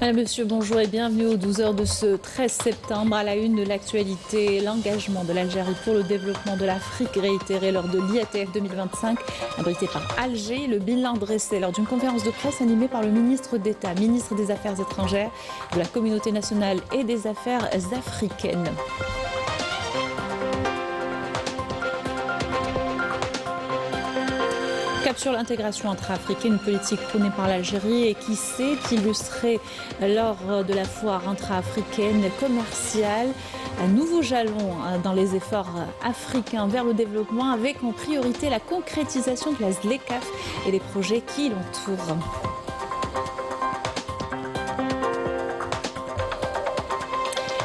Madame, Monsieur, bonjour et bienvenue aux 12 heures de ce 13 septembre. À la une de l'actualité, l'engagement de l'Algérie pour le développement de l'Afrique réitéré lors de l'IATF 2025, abrité par Alger. Le bilan dressé lors d'une conférence de presse animée par le ministre d'État, ministre des Affaires étrangères, de la communauté nationale et des Affaires africaines. Cap sur l'intégration intra-africaine, une politique prônée par l'Algérie et qui s'est illustrée lors de la foire intra-africaine commerciale. Un nouveau jalon dans les efforts africains vers le développement avec en priorité la concrétisation de la ZLECAf et les projets qui l'entourent.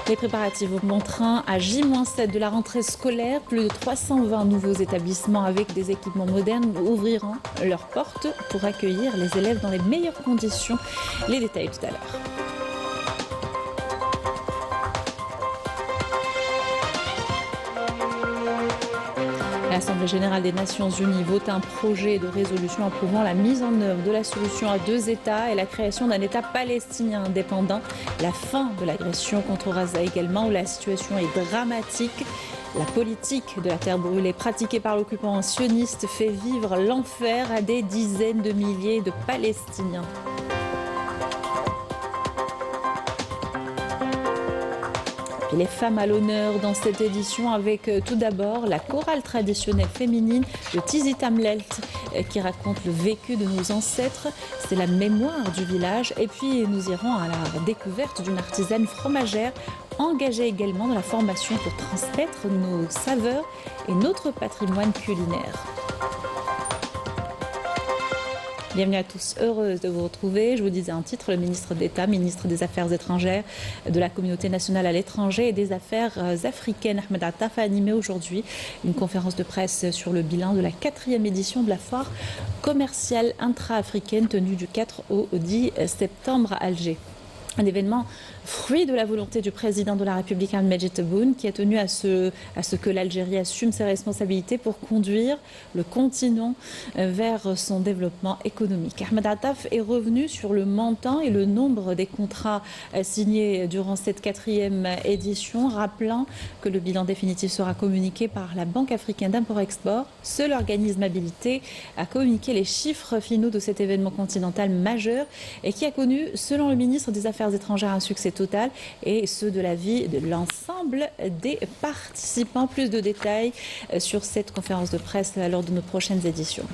Les préparatifs vont bon train à J-7 de la rentrée scolaire. Plus de 320 nouveaux établissements avec des équipements modernes ouvriront leurs portes pour accueillir les élèves dans les meilleures conditions. Les détails tout à l'heure. L'Assemblée générale des Nations unies vote un projet de résolution approuvant la mise en œuvre de la solution à deux États et la création d'un État palestinien indépendant. La fin de l'agression contre Gaza également, où la situation est dramatique. La politique de la terre brûlée pratiquée par l'occupant sioniste fait vivre l'enfer à des dizaines de milliers de Palestiniens. Et les femmes à l'honneur dans cette édition avec tout d'abord la chorale traditionnelle féminine, le Tizi Tamlelt, qui raconte le vécu de nos ancêtres. C'est la mémoire du village. Et puis nous irons à la découverte d'une artisane fromagère engagée également dans la formation pour transmettre nos saveurs et notre patrimoine culinaire. Bienvenue à tous, heureuse de vous retrouver. Je vous disais un titre, le ministre d'État, ministre des Affaires étrangères, de la communauté nationale à l'étranger et des Affaires africaines, Ahmed Attaf, a animé aujourd'hui une conférence de presse sur le bilan de la 4e édition de la foire commerciale intra-africaine tenue du 4 au 10 septembre à Alger. Un événement fruit de la volonté du président de la République, Ahmed Tebboune, qui a tenu à ce que l'Algérie assume ses responsabilités pour conduire le continent vers son développement économique. Ahmed Attaf est revenu sur le montant et le nombre des contrats signés durant cette 4e édition, rappelant que le bilan définitif sera communiqué par la Banque africaine d'import-export, seul organisme habilité à communiquer les chiffres finaux de cet événement continental majeur et qui a connu, selon le ministre des Affaires étrangères, un succès total et ceux de la vie de l'ensemble des participants. Plus de détails sur cette conférence de presse lors de nos prochaines éditions.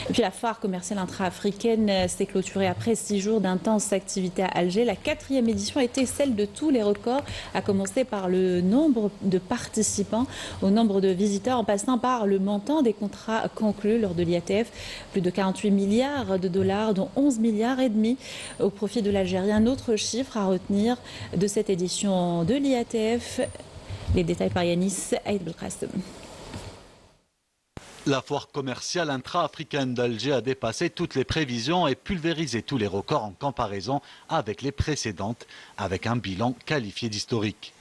Et puis la foire commerciale intra-africaine s'est clôturée après 6 jours d'intenses activités à Alger. La 4e édition a été celle de tous les records, à commencer par le nombre de participants, au nombre de visiteurs, en passant par le montant des contrats conclus lors de l'IATF. Plus de 48 milliards de dollars, dont 11 milliards et demi au profit de l'Algérie. Un autre chiffre à retenir de cette édition de l'IATF. Les détails par Yanis Aïd Belkacem. La foire commerciale intra-africaine d'Alger a dépassé toutes les prévisions et pulvérisé tous les records en comparaison avec les précédentes, avec un bilan qualifié d'historique.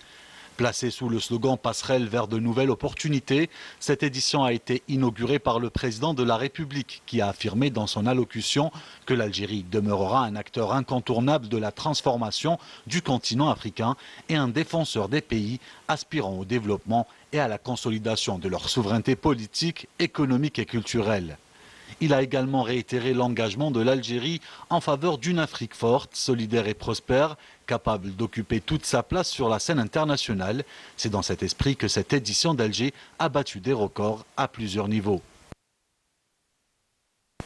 Placée sous le slogan « Passerelle vers de nouvelles opportunités », cette édition a été inaugurée par le président de la République qui a affirmé dans son allocution que l'Algérie demeurera un acteur incontournable de la transformation du continent africain et un défenseur des pays aspirant au développement et à la consolidation de leur souveraineté politique, économique et culturelle. Il a également réitéré l'engagement de l'Algérie en faveur d'une Afrique forte, solidaire et prospère, capable d'occuper toute sa place sur la scène internationale. C'est dans cet esprit que cette édition d'Alger a battu des records à plusieurs niveaux.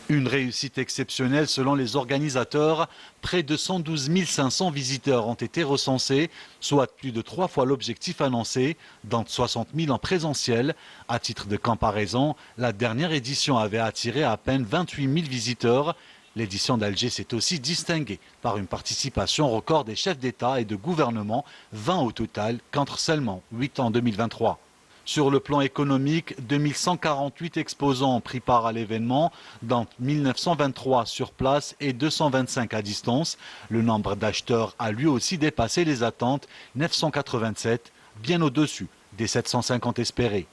Une réussite exceptionnelle selon les organisateurs. Près de 112 500 visiteurs ont été recensés, soit plus de 3 fois l'objectif annoncé, dont 60 000 en présentiel. À titre de comparaison, la dernière édition avait attiré à peine 28 000 visiteurs. L'édition d'Alger s'est aussi distinguée par une participation record des chefs d'État et de gouvernement, 20 au total, contre seulement 8 en 2023. Sur le plan économique, 2148 exposants ont pris part à l'événement, dont 1923 sur place et 225 à distance. Le nombre d'acheteurs a lui aussi dépassé les attentes, 987, bien au-dessus des 750 espérés.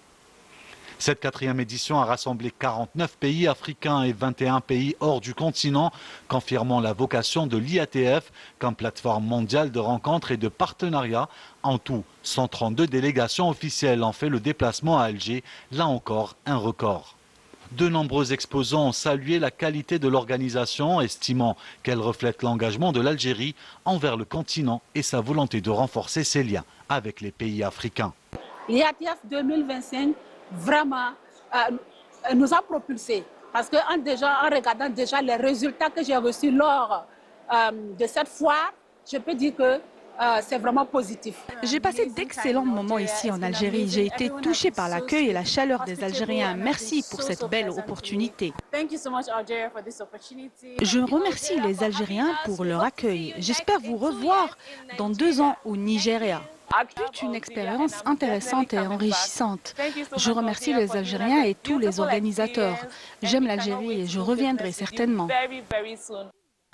Cette 4e édition a rassemblé 49 pays africains et 21 pays hors du continent, confirmant la vocation de l'IATF comme plateforme mondiale de rencontres et de partenariats. En tout, 132 délégations officielles ont fait le déplacement à Alger, là encore un record. De nombreux exposants ont salué la qualité de l'organisation, estimant qu'elle reflète l'engagement de l'Algérie envers le continent et sa volonté de renforcer ses liens avec les pays africains. L'IATF 2025 vraiment nous a propulsés parce que en regardant déjà les résultats que j'ai reçus lors de cette foire, je peux dire que c'est vraiment positif. J'ai passé d'excellents moments ici en Algérie. J'ai été touchée par l'accueil et la chaleur des Algériens. Merci pour cette belle opportunité. Je remercie les Algériens pour leur accueil. J'espère vous revoir dans 2 ans au Nigeria. C'est une expérience intéressante et enrichissante. Je remercie les Algériens et tous les organisateurs. J'aime l'Algérie et je reviendrai certainement.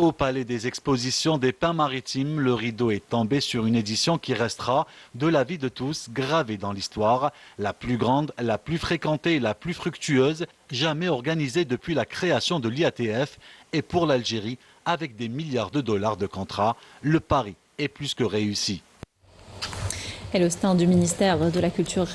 Au Palais des Expositions des Pins Maritimes, le rideau est tombé sur une édition qui restera, de l'avis de tous, gravée dans l'histoire, la plus grande, la plus fréquentée et la plus fructueuse, jamais organisée depuis la création de l'IATF. Et pour l'Algérie, avec des milliards de dollars de contrats, le pari est plus que réussi. Et le stand du ministère de la Culture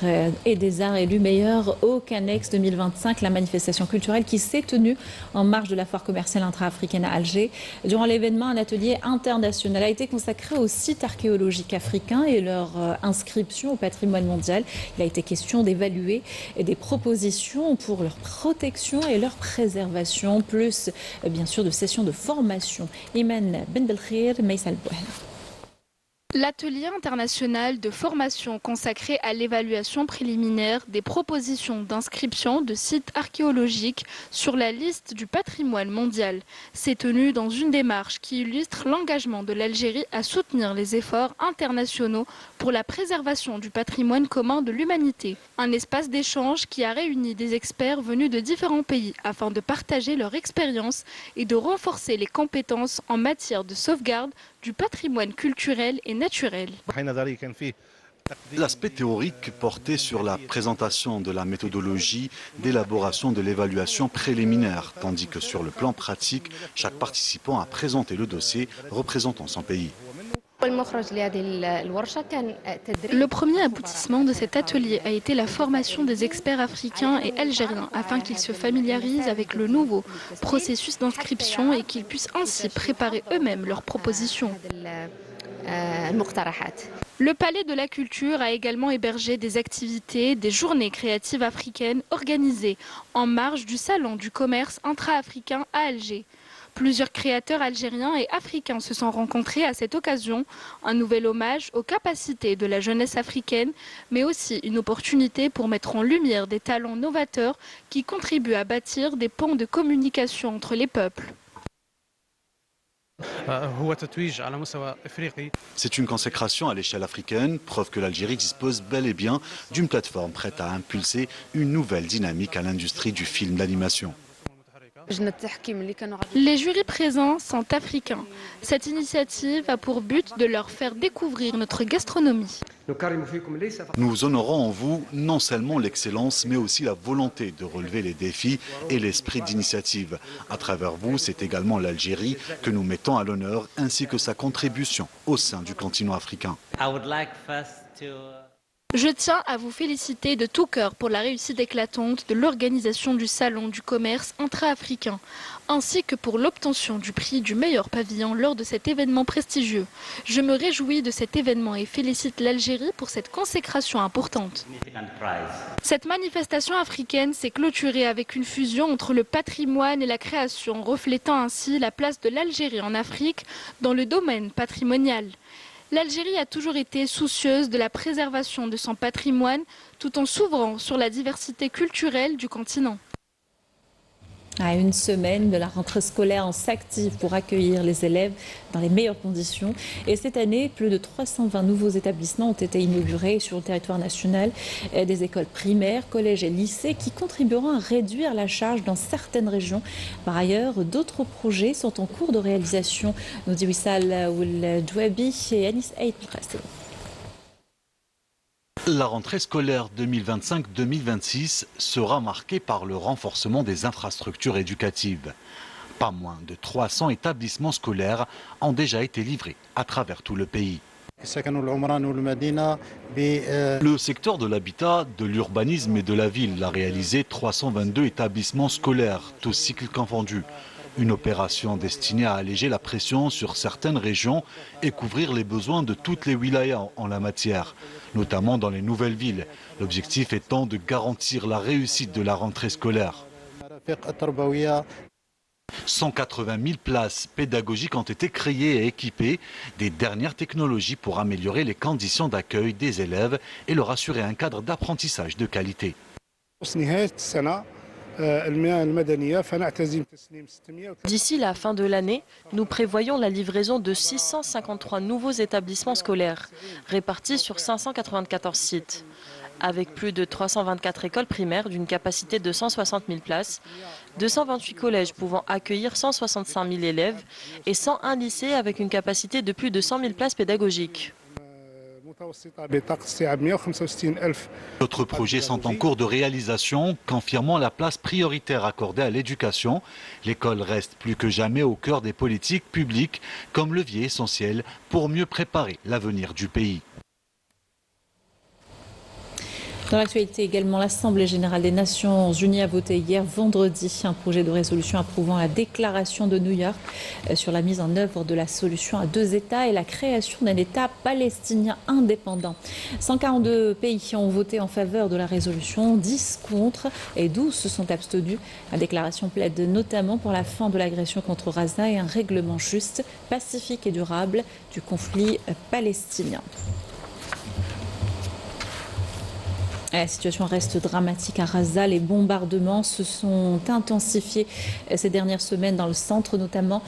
et des Arts élu meilleur au Canex 2025, la manifestation culturelle qui s'est tenue en marge de la foire commerciale intra-africaine à Alger. Durant l'événement, un atelier international a été consacré aux sites archéologiques africains et leur inscription au patrimoine mondial. Il a été question d'évaluer des propositions pour leur protection et leur préservation, plus bien sûr de sessions de formation. Iman Ben Belkhir, Maïsal Bouhel. L'atelier international de formation consacré à l'évaluation préliminaire des propositions d'inscription de sites archéologiques sur la liste du patrimoine mondial s'est tenu dans une démarche qui illustre l'engagement de l'Algérie à soutenir les efforts internationaux pour la préservation du patrimoine commun de l'humanité. Un espace d'échange qui a réuni des experts venus de différents pays afin de partager leur expérience et de renforcer les compétences en matière de sauvegarde du patrimoine culturel et naturel. L'aspect théorique portait sur la présentation de la méthodologie d'élaboration de l'évaluation préliminaire, tandis que sur le plan pratique, chaque participant a présenté le dossier représentant son pays. Le premier aboutissement de cet atelier a été la formation des experts africains et algériens afin qu'ils se familiarisent avec le nouveau processus d'inscription et qu'ils puissent ainsi préparer eux-mêmes leurs propositions. Le Palais de la Culture a également hébergé des activités, des journées créatives africaines organisées en marge du Salon du commerce intra-africain à Alger. Plusieurs créateurs algériens et africains se sont rencontrés à cette occasion, un nouvel hommage aux capacités de la jeunesse africaine, mais aussi une opportunité pour mettre en lumière des talents novateurs qui contribuent à bâtir des ponts de communication entre les peuples. C'est une consécration à l'échelle africaine, preuve que l'Algérie dispose bel et bien d'une plateforme prête à impulser une nouvelle dynamique à l'industrie du film d'animation. Les jurys présents sont africains. Cette initiative a pour but de leur faire découvrir notre gastronomie. Nous honorons en vous non seulement l'excellence, mais aussi la volonté de relever les défis et l'esprit d'initiative. À travers vous, c'est également l'Algérie que nous mettons à l'honneur, ainsi que sa contribution au sein du continent africain. Je tiens à vous féliciter de tout cœur pour la réussite éclatante de l'organisation du Salon du commerce intra-africain, ainsi que pour l'obtention du prix du meilleur pavillon lors de cet événement prestigieux. Je me réjouis de cet événement et félicite l'Algérie pour cette consécration importante. Cette manifestation africaine s'est clôturée avec une fusion entre le patrimoine et la création, reflétant ainsi la place de l'Algérie en Afrique dans le domaine patrimonial. L'Algérie a toujours été soucieuse de la préservation de son patrimoine tout en s'ouvrant sur la diversité culturelle du continent. À une semaine de la rentrée scolaire, on s'active pour accueillir les élèves dans les meilleures conditions. Et cette année, plus de 320 nouveaux établissements ont été inaugurés sur le territoire national. Des écoles primaires, collèges et lycées qui contribueront à réduire la charge dans certaines régions. Par ailleurs, d'autres projets sont en cours de réalisation. Nous dit Wissal Ouel Douabi et Anis Aït. La rentrée scolaire 2025-2026 sera marquée par le renforcement des infrastructures éducatives. Pas moins de 300 établissements scolaires ont déjà été livrés à travers tout le pays. Le secteur de l'habitat, de l'urbanisme et de la ville a réalisé 322 établissements scolaires, tous cycles confondus. Une opération destinée à alléger la pression sur certaines régions et couvrir les besoins de toutes les wilayas en la matière, notamment dans les nouvelles villes. L'objectif étant de garantir la réussite de la rentrée scolaire. 180 000 places pédagogiques ont été créées et équipées des dernières technologies pour améliorer les conditions d'accueil des élèves et leur assurer un cadre d'apprentissage de qualité. D'ici la fin de l'année, nous prévoyons la livraison de 653 nouveaux établissements scolaires, répartis sur 594 sites. Avec plus de 324 écoles primaires d'une capacité de 160 000 places, 228 collèges pouvant accueillir 165 000 élèves et 101 lycées avec une capacité de plus de 100 000 places pédagogiques. D'autres projets sont en cours de réalisation, confirmant la place prioritaire accordée à l'éducation. L'école reste plus que jamais au cœur des politiques publiques comme levier essentiel pour mieux préparer l'avenir du pays. Dans l'actualité également, l'Assemblée générale des Nations Unies a voté hier vendredi un projet de résolution approuvant la déclaration de New York sur la mise en œuvre de la solution à deux États et la création d'un État palestinien indépendant. 142 pays ont voté en faveur de la résolution, 10 contre et 12 se sont abstenus. La déclaration plaide notamment pour la fin de l'agression contre Gaza et un règlement juste, pacifique et durable du conflit palestinien. La situation reste dramatique à Gaza. Les bombardements se sont intensifiés ces dernières semaines dans le centre, notamment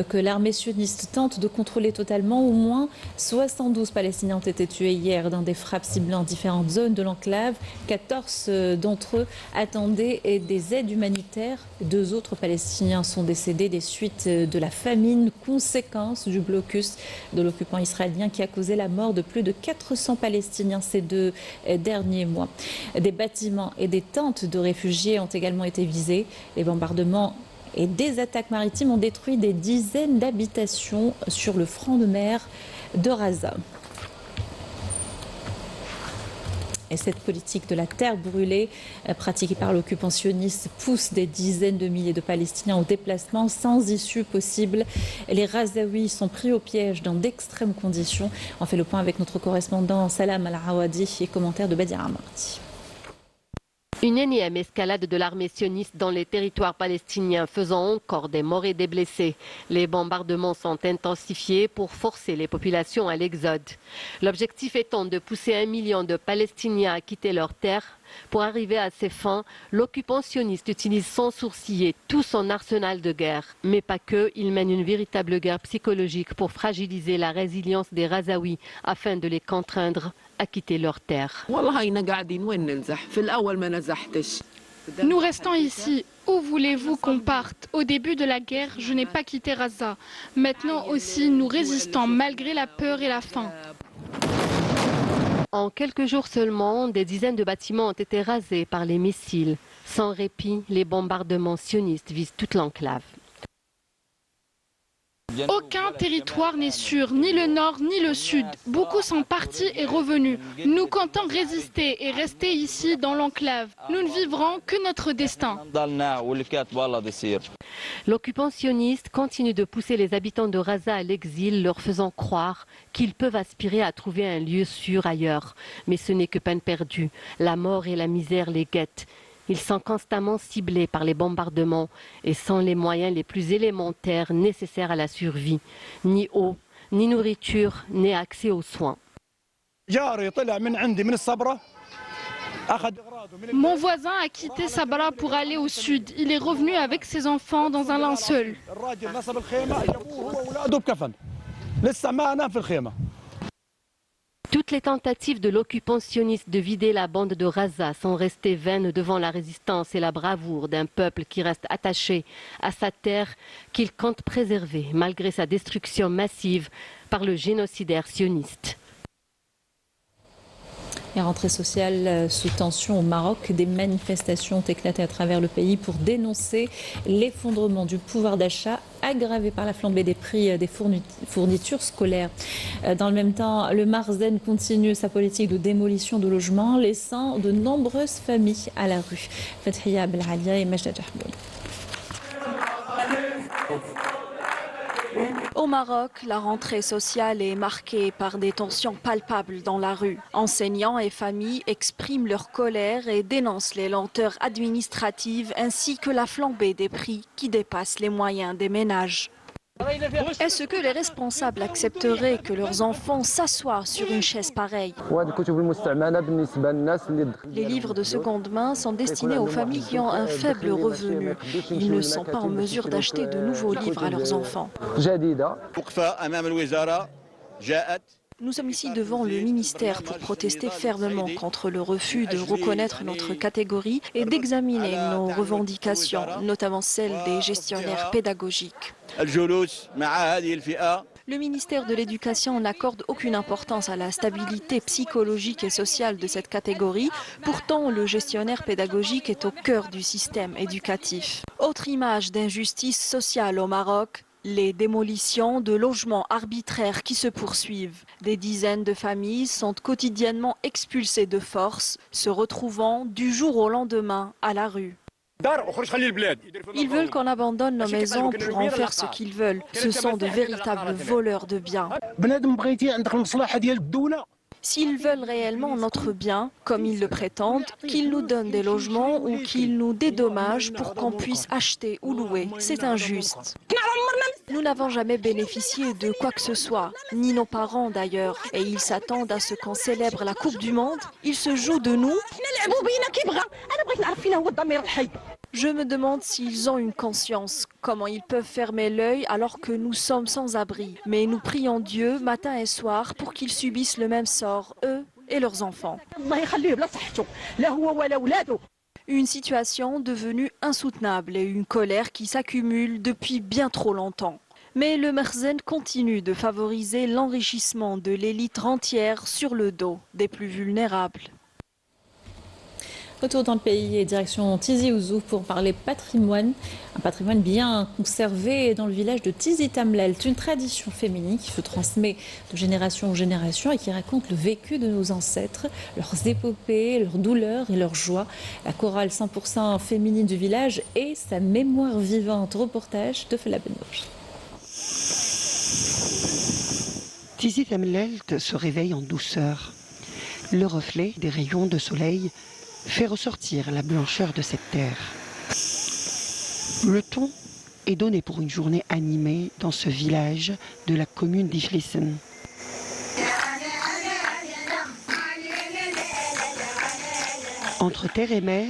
que l'armée sioniste tente de contrôler totalement. Au moins 72 Palestiniens ont été tués hier dans des frappes ciblant différentes zones de l'enclave. 14 d'entre eux attendaient des aides humanitaires. 2 autres Palestiniens sont décédés des suites de la famine, conséquence du blocus de l'occupant israélien qui a causé la mort de plus de 400 Palestiniens ces 2 derniers mois. Des bâtiments et des tentes de réfugiés ont également été visés. Les bombardements et des attaques maritimes ont détruit des dizaines d'habitations sur le front de mer de Gaza. Et cette politique de la terre brûlée pratiquée par l'occupant sioniste pousse des dizaines de milliers de Palestiniens au déplacement sans issue possible. Les Gazaouis sont pris au piège dans d'extrêmes conditions. On fait le point avec notre correspondant Salam Al-Awadi et commentaire de Badir Amardi. Une énième escalade de l'armée sioniste dans les territoires palestiniens faisant encore des morts et des blessés. Les bombardements sont intensifiés pour forcer les populations à l'exode. L'objectif étant de pousser 1 million de Palestiniens à quitter leur terre. Pour arriver à ces fins, l'occupant sioniste utilise sans sourciller tout son arsenal de guerre. Mais pas que, il mène une véritable guerre psychologique pour fragiliser la résilience des Gazaouis afin de les contraindre à quitter leur terre. Nous restons ici. Où voulez-vous qu'on parte? Au début de la guerre, je n'ai pas quitté Gaza. Maintenant aussi, nous résistons malgré la peur et la faim. En quelques jours seulement, des dizaines de bâtiments ont été rasés par les missiles. Sans répit, les bombardements sionistes visent toute l'enclave. Aucun territoire n'est sûr, ni le nord ni le sud. Beaucoup sont partis et revenus. Nous comptons résister et rester ici dans l'enclave. Nous ne vivrons que notre destin. L'occupant sioniste continue de pousser les habitants de Gaza à l'exil, leur faisant croire qu'ils peuvent aspirer à trouver un lieu sûr ailleurs. Mais ce n'est que peine perdue. La mort et la misère les guettent. Ils sont constamment ciblés par les bombardements et sans les moyens les plus élémentaires nécessaires à la survie. Ni eau, ni nourriture, ni accès aux soins. Mon voisin a quitté Sabra pour aller au sud. Il est revenu avec ses enfants dans un linceul. Toutes les tentatives de l'occupant sioniste de vider la bande de Gaza sont restées vaines devant la résistance et la bravoure d'un peuple qui reste attaché à sa terre qu'il compte préserver malgré sa destruction massive par le génocidaire sioniste. Et rentrée sociale sous tension au Maroc, des manifestations ont éclaté à travers le pays pour dénoncer l'effondrement du pouvoir d'achat aggravé par la flambée des prix des fournitures scolaires. Dans le même temps, le Marzahn continue sa politique de démolition de logements, laissant de nombreuses familles à la rue. Fathia Belhalia et Majda Jahboul. Au Maroc, la rentrée sociale est marquée par des tensions palpables dans la rue. Enseignants et familles expriment leur colère et dénoncent les lenteurs administratives ainsi que la flambée des prix qui dépassent les moyens des ménages. Est-ce que les responsables accepteraient que leurs enfants s'assoient sur une chaise pareille? Les livres de seconde main sont destinés aux familles qui ont un faible revenu. Ils ne sont pas en mesure d'acheter de nouveaux livres à leurs enfants. Nous sommes ici devant le ministère pour protester fermement contre le refus de reconnaître notre catégorie et d'examiner nos revendications, notamment celles des gestionnaires pédagogiques. Le ministère de l'Éducation n'accorde aucune importance à la stabilité psychologique et sociale de cette catégorie. Pourtant, le gestionnaire pédagogique est au cœur du système éducatif. Autre image d'injustice sociale au Maroc, les démolitions de logements arbitraires qui se poursuivent. Des dizaines de familles sont quotidiennement expulsées de force, se retrouvant du jour au lendemain à la rue. Ils veulent qu'on abandonne nos maisons pour en faire ce qu'ils veulent. Ce sont de véritables voleurs de biens. S'ils veulent réellement notre bien, comme ils le prétendent, qu'ils nous donnent des logements ou qu'ils nous dédommagent pour qu'on puisse acheter ou louer. C'est injuste. Nous n'avons jamais bénéficié de quoi que ce soit, ni nos parents d'ailleurs. Et ils s'attendent à ce qu'on célèbre la Coupe du Monde. Ils se jouent de nous. Je me demande s'ils ont une conscience, comment ils peuvent fermer l'œil alors que nous sommes sans abri. Mais nous prions Dieu matin et soir pour qu'ils subissent le même sort, eux et leurs enfants. Une situation devenue insoutenable et une colère qui s'accumule depuis bien trop longtemps. Mais le Marzahn continue de favoriser l'enrichissement de l'élite rentière sur le dos des plus vulnérables. Retour dans le pays et direction Tizi Ouzou pour parler patrimoine. Un patrimoine bien conservé dans le village de Tizi Tamlelt. Une tradition féminine qui se transmet de génération en génération et qui raconte le vécu de nos ancêtres, leurs épopées, leurs douleurs et leurs joies. La chorale 100% féminine du village et sa mémoire vivante. Reportage de Fela Benouch. Tizi Tamlelt se réveille en douceur. Le reflet des rayons de soleil fait ressortir la blancheur de cette terre. Le ton est donné pour une journée animée dans ce village de la commune d'Iflissen. Entre terre et mer,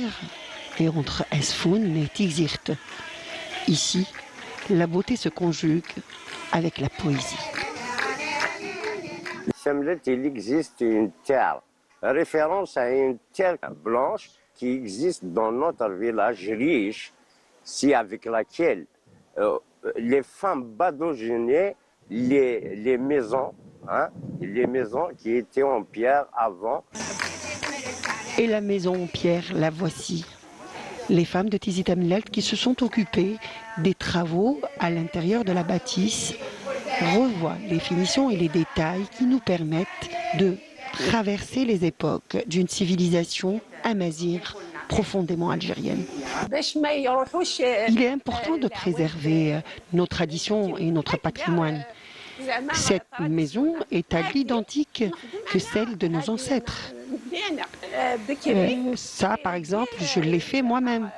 et entre Esfoun et Tizirt. Ici, la beauté se conjugue avec la poésie. Il existe une terre, référence à une terre blanche qui existe dans notre village riche, avec laquelle les femmes badaugenaient les maisons qui étaient en pierre avant. Et la maison en pierre, la voici. Les femmes de Tizi Tamlelt qui se sont occupées des travaux à l'intérieur de la bâtisse revoient les finitions et les détails qui nous permettent de traverser les époques d'une civilisation amazigh profondément algérienne. Il est important de préserver nos traditions et notre patrimoine. Cette maison est à l'identique que celle de nos ancêtres. Ça, par exemple, je l'ai fait moi-même.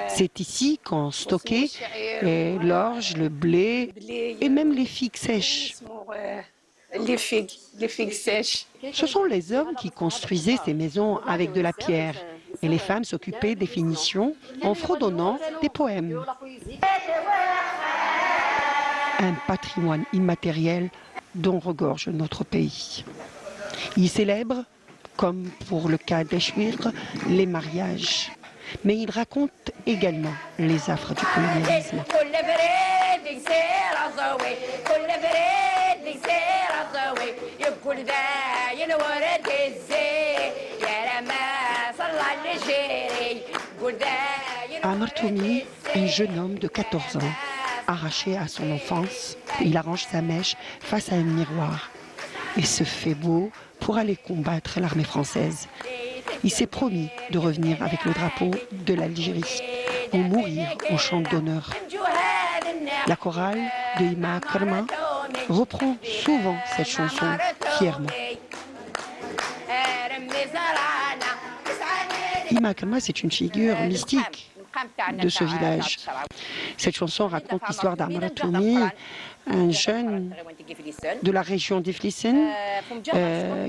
C'est ici qu'on stockait l'orge, le blé et même les figues sèches. Les figues sèches. Ce sont les hommes qui construisaient ces maisons avec de la pierre et les femmes s'occupaient des finitions en fredonnant des poèmes. Un patrimoine immatériel dont regorge notre pays. Il célèbre, comme pour le cas d'Eshwir, les mariages. Mais il raconte également les affres du colonialisme. Amr Toumi, un jeune homme de 14 ans, arraché à son enfance, il arrange sa mèche face à un miroir et se fait beau pour aller combattre l'armée française. Il s'est promis de revenir avec le drapeau de l'Algérie ou mourir au champ d'honneur. La chorale de Hima Kerma reprend souvent cette chanson fièrement. Hima Kerma, c'est une figure mystique de ce village. Cette chanson raconte l'histoire d'Amr Toumi, un jeune de la région d'Iflisen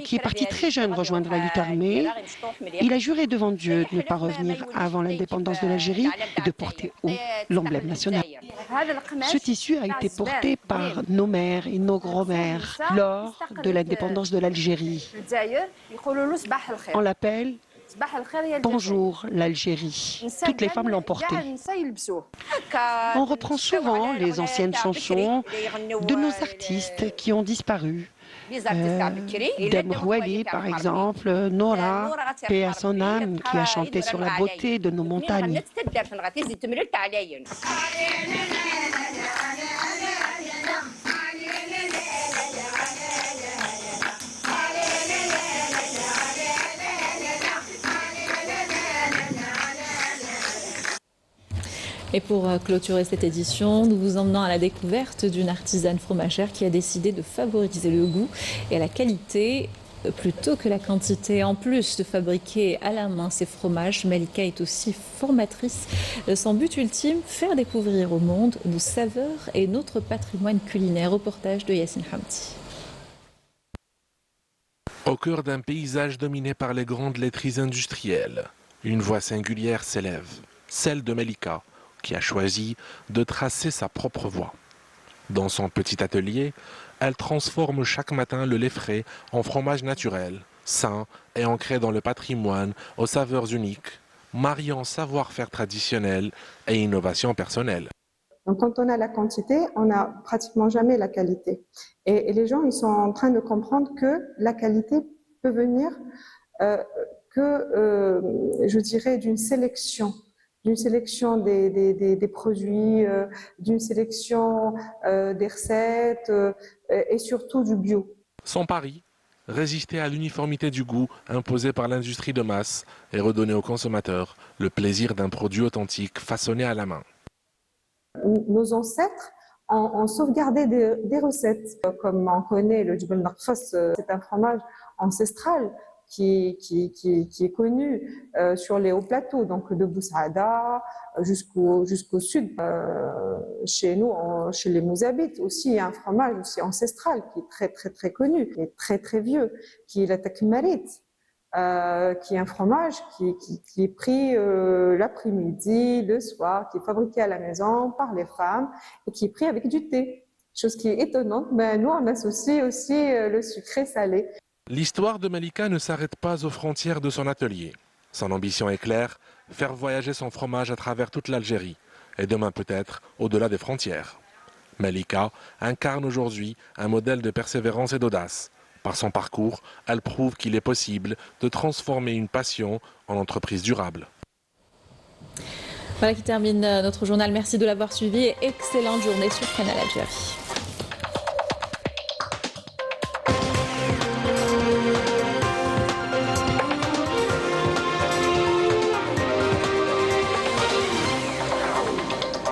qui est parti très jeune rejoindre la lutte armée. Il a juré devant Dieu de ne pas revenir avant l'indépendance de l'Algérie et de porter haut l'emblème national. Ce tissu a été porté par nos mères et nos grands-mères lors de l'indépendance de l'Algérie. On l'appelle Bonjour l'Algérie. Toutes les femmes l'ont porté. On reprend souvent les anciennes chansons de nos artistes qui ont disparu. Demrouali, par exemple, Nora, paix à son âme, qui a chanté sur la beauté de nos montagnes. Et pour clôturer cette édition, nous vous emmenons à la découverte d'une artisane fromagère qui a décidé de favoriser le goût et la qualité plutôt que la quantité. En plus de fabriquer à la main ses fromages, Malika est aussi formatrice. Son but ultime, faire découvrir au monde nos saveurs et notre patrimoine culinaire. Reportage de Yassine Hamdi. Au cœur d'un paysage dominé par les grandes laiteries industrielles, une voix singulière s'élève, celle de Malika, qui a choisi de tracer sa propre voie. Dans son petit atelier, elle transforme chaque matin le lait frais en fromage naturel, sain et ancré dans le patrimoine aux saveurs uniques, mariant savoir-faire traditionnel et innovation personnelle. Donc, quand on a la quantité, on n'a pratiquement jamais la qualité. Et les gens, ils sont en train de comprendre que la qualité peut venir je dirais, d'une sélection des produits, d'une sélection des recettes et surtout du bio. Son pari, résister à l'uniformité du goût imposée par l'industrie de masse et redonner aux consommateurs le plaisir d'un produit authentique façonné à la main. Nos ancêtres ont sauvegardé des recettes. Comme on connaît, le Djibel Narfas, c'est un fromage ancestral qui est connu sur les hauts plateaux, donc de Boussaada jusqu'au sud. Chez nous, chez les Mouzabites aussi, il y a un fromage aussi ancestral qui est très très très connu, qui est très très vieux, qui est la takmarit, qui est un fromage qui est pris l'après-midi, le soir, qui est fabriqué à la maison par les femmes et qui est pris avec du thé. Chose qui est étonnante, mais nous on associe aussi le sucré salé. L'histoire de Malika ne s'arrête pas aux frontières de son atelier. Son ambition est claire, faire voyager son fromage à travers toute l'Algérie et demain peut-être au-delà des frontières. Malika incarne aujourd'hui un modèle de persévérance et d'audace. Par son parcours, elle prouve qu'il est possible de transformer une passion en entreprise durable. Voilà qui termine notre journal. Merci de l'avoir suivi et excellente journée sur Canal Algérie.